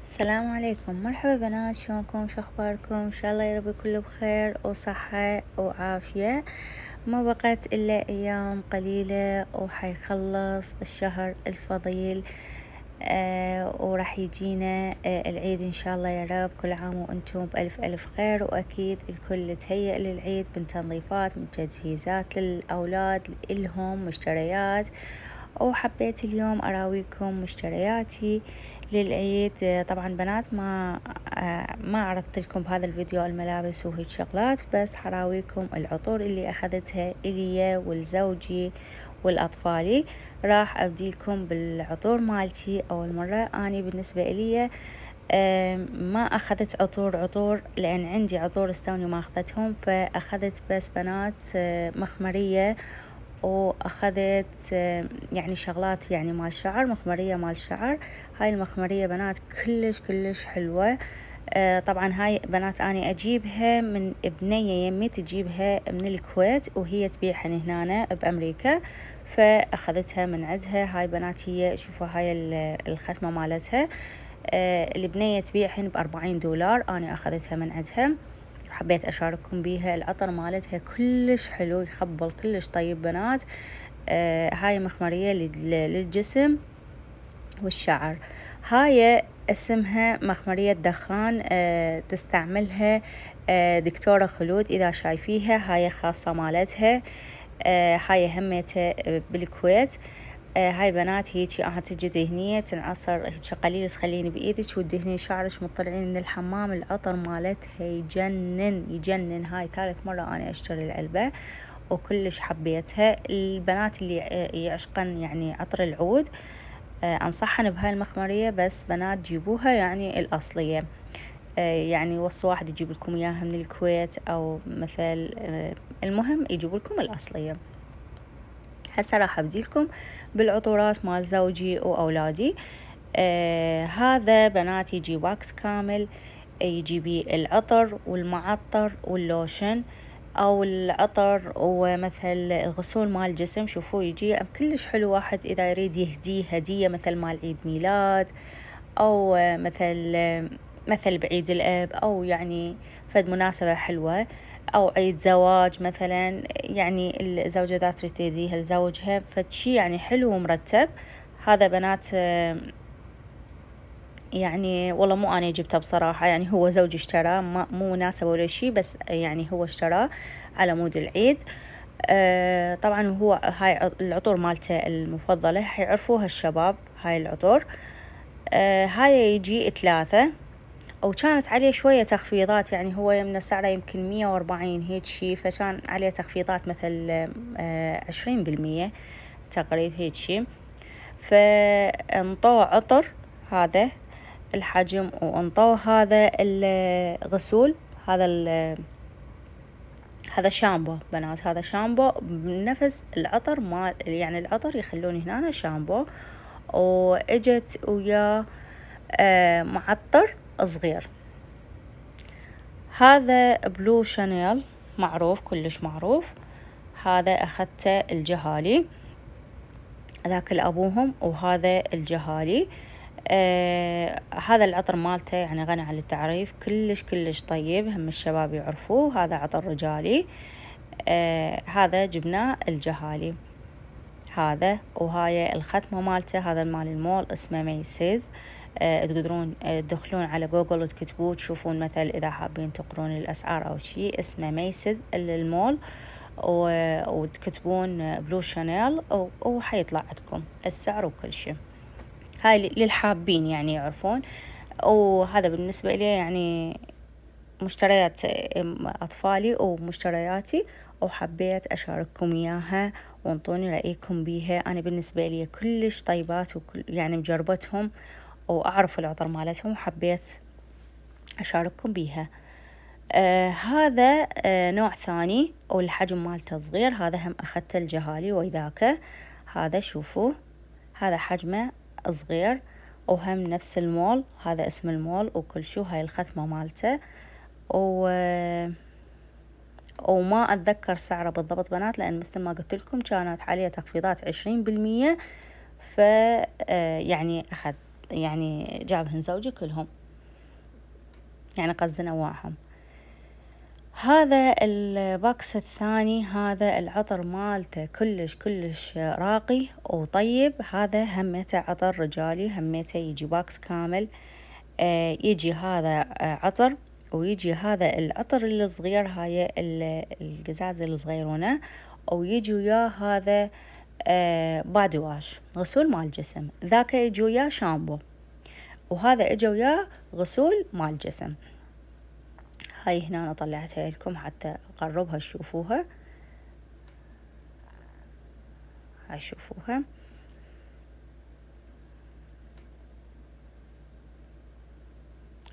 السلام عليكم، مرحبا بنات، شلونكم؟ شخباركم؟ ان شاء الله يا رب كله بخير وصحة وعافية. ما بقت الا ايام قليلة وحيخلص الشهر الفضيل. وراح يجينا العيد ان شاء الله يا رب. كل عام وانتم بألف ألف خير، واكيد الكل تهيأ للعيد من تنظيفات، من تجهيزات للاولاد، لهم مشتريات. وحبيت اليوم اراويكم مشترياتي للعيد. طبعا بنات ما عرضت لكم بهذا الفيديو الملابس وهيك شغلات، بس حراويكم العطور اللي اخذتها الي ولزوجي والاطفالي. راح ابدي لكم بالعطور مالتي. اول مرة اني بالنسبة الي ما اخذت عطور لان عندي عطور استوني ما اخذتهم، فاخذت بس بنات مخمرية، واخذت يعني شغلات يعني مال شعر، مخمرية مال شعر. هاي المخمرية بنات كلش حلوة. طبعا هاي بنات اني اجيبها من بنية يمي، تجيبها من الكويت وهي تبيعها هنا بامريكا، فاخذتها من عندها. هاي بنات هي شوفوا هاي الختمة مالتها. البنية تبيعهن ب$40، انا اخذتها من عندها. حبيت أشارككم بيها. العطر مالتها كلش حلو، يخبل كلش طيب بنات. هاي مخمرية للجسم والشعر. هاي اسمها مخمرية دخان. تستعملها دكتورة خلود إذا شايفيها. هاي خاصة مالتها. هاي هميتها بالكويت. هاي بنات هيجي تجي دهنية تنعصر هيجي قليل، تخليني بإيدك وتدهني شعرك مطلعين من الحمام. العطر مالتها يجنن. هاي ثالث مرة أنا أشتري العلبة وكلش حبيتها. البنات اللي يعشقن يعني عطر العود أنصحن بهاي المخمرية، بس بنات جيبوها يعني الأصلية. يعني وصوا واحد يجيب لكم إياها من الكويت أو مثل المهم يجيبوا لكم الأصلية. هسه راح أبديلكم بالعطورات مال زوجي وأولادي. هذا بنات يجي واكس كامل، يجي بيه العطر والمعطر واللوشن أو العطر ومثل غسول مال الجسم. شوفوا يجي كلش حلو. واحد إذا يريد يهديه هدية مثل مال عيد ميلاد، أو مثل بعيد الأب، أو يعني فد مناسبة حلوة، أو عيد زواج مثلا، يعني الزوجة ذات تريد تهديها لزوجها فشي يعني حلو ومرتب. هذا بنات يعني والله مو أنا جبته بصراحة، يعني هو زوجي اشتراه، مو مناسبة ولا شي، بس يعني هو اشتراه على مود العيد. طبعا هو هاي العطور مالته المفضلة، حيعرفوها الشباب هاي العطور. هاي يجي 3، أو كانت عليه شوية تخفيضات، يعني هو من سعره يمكن 140 هيك شي، فكان عليه تخفيضات مثل 20% تقريبا هيك شي. فانطوه عطر هذا الحجم، وانطوه هذا الغسول. هذا شامبو بنات، هذا شامبو بنفس العطر مال، يعني العطر يخلون هنا شامبو. واجت وياه معطر صغير. هذا بلو شانيل معروف كلش معروف. هذا أخذته الجهالي، ذاك لأبوهم، وهذا الجهالي. هذا العطر مالته يعني غني عن التعريف، كلش طيب، هم الشباب يعرفوه. هذا عطر رجالي. هذا جبناه الجهالي هذا. وهاي الختمة مالته، هذا مال المول اسمه ميسيز. تقدرون تدخلون على جوجل وتكتبوه تشوفون، مثل إذا حابين تقرون الأسعار أو شي، اسمه ميسيز المول، وتكتبون بلو شانيل وحيطلع عندكم السعر وكل شي. هاي للحابين يعني يعرفون. وهذا بالنسبة لي يعني مشتريات أطفالي ومشترياتي، وحبيت أشارككم إياها وانطوني رأيكم بيها. أنا بالنسبة لي كلش طيبات، وكل يعني مجربتهم وأعرف العطر مالتهم، وحبيت أشارككم بيها. هذا نوع ثاني والحجم مالته صغير. هذا هم أخذته الجهالي وإذاك. هذا شوفوه، هذا حجمه صغير وهم نفس المول، هذا اسم المول وكل شو. هاي الختمة مالته وما أتذكر سعره بالضبط بنات، لأن مثل ما قلت لكم كانت عليه تخفيضات 20%. يعني أخذ يعني جابهن زوجي كلهم. يعني قصدي نوعهم. هذا الباكس الثاني، هذا العطر مالته كلش راقي وطيب. هذا همته عطر رجالي، همته يجي باكس كامل. يجي هذا عطر، ويجي هذا العطر الصغير، هاي القزازة الصغيرونة، ويجي وياه هذا بادي واش، غسول مال جسم. ذاك يجي وياه شامبو، وهذا اجى وياه غسول مال جسم. هاي هنا أنا طلعتها لكم حتى أقربها تشوفوها. هاي شوفوها.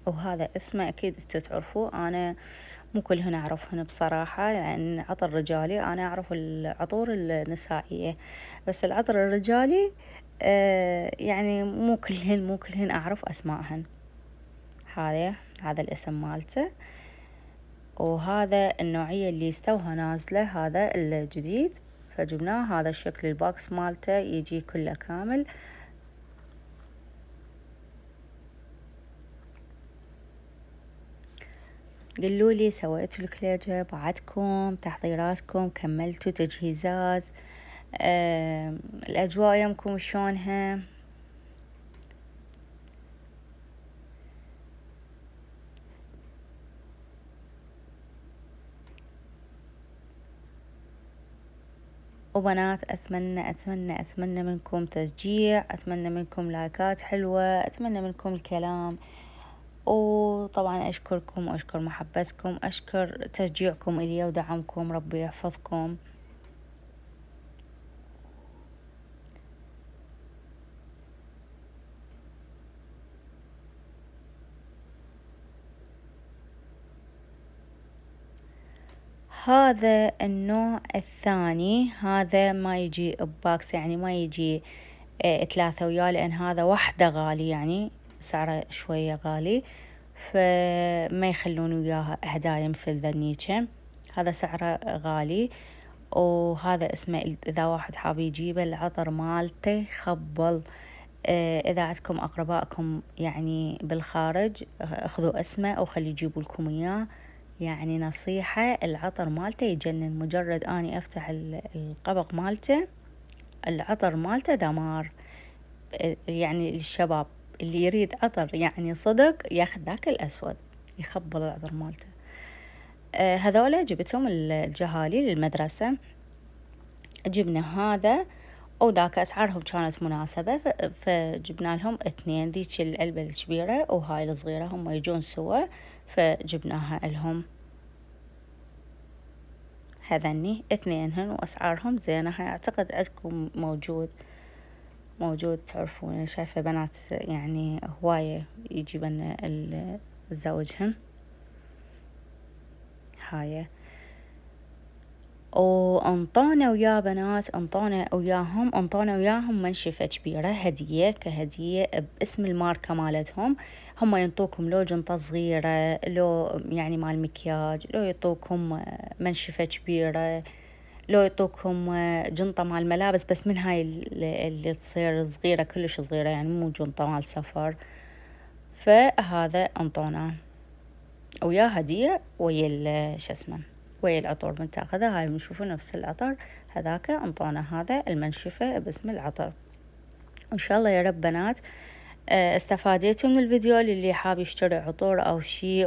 وهذا اسمه أكيد تعرفوه، أنا مو كلهن أعرفهن بصراحة، لأن عطر رجالي. أنا أعرف العطور النسائية، بس العطر الرجالي يعني مو كلهن أعرف أسماءهن. هذا الاسم مالته، وهذا النوعية اللي استوها نازلة، هذا الجديد. فجبناه، هذا الشكل الباكس مالته يجي كله كامل. قلوا لي سويتوا الكليجة بعدكم، تحضيراتكم كملتوا تجهيزات، الأجواء يمكم شلونها؟ وبنات أتمنى منكم تشجيع، أتمنى منكم لايكات حلوة، أتمنى منكم الكلام. وطبعا أشكركم وأشكر محبتكم، أشكر تشجيعكم إلي ودعمكم، ربي يحفظكم. هذا النوع الثاني، هذا ما يجي بباكس، يعني ما يجي 3 وياه، لأن هذا وحده غالي، يعني سعره شوية غالي، فما يخلون وياه هدايا مثل ذنيجة. هذا سعره غالي، وهذا اسمه إذا واحد حاب يجيبه، العطر مالته يخبل. إذا عندكم أقربائكم يعني بالخارج، أخذوا اسمه أو خلي يجيبوا لكم إياه. يعني نصيحة، العطر مالته يجنن، مجرد أني أفتح القبق مالته، العطر مالته دمار. يعني الشباب اللي يريد عطر يعني صدق ياخذ ذاك الأسود، يخبل العطر مالته. هذولا جبتهم الجهالي للمدرسة، جبنا هذا وذاك أسعارهم كانت مناسبة، فجبنا لهم 2، ذيك العلبة الكبيرة وهاي الصغيرة، هم يجون سوا فجبناها لهم. هذني 2 وأسعارهم زينة. هاي أعتقد عندكم موجود تعرفون. شايفة بنات يعني هواية يجيبن زوجهم. هاي وانطونا ويا بنات، انطونا وياهم منشفة كبيرة هدية، كهدية باسم الماركة مالتهم. هم ينطوكم لو جنطة صغيرة، لو يعني مال مكياج، لو يعطوكم منشفة كبيرة، لو يعطوكم جنطة مال ملابس، بس من هاي اللي تصير صغيرة، كلش صغيرة، يعني مو جنطة مال سفر. فهذا انطوناه ويا هدية، ويا شو اسمه، ويا العطور من تاخذه. هاي بنشوفه نفس العطر، هذاك انطونا هذا المنشفة باسم العطر. وإن شاء الله يا رب بنات استفاديتوا من الفيديو. اللي حاب يشتري عطور أو شي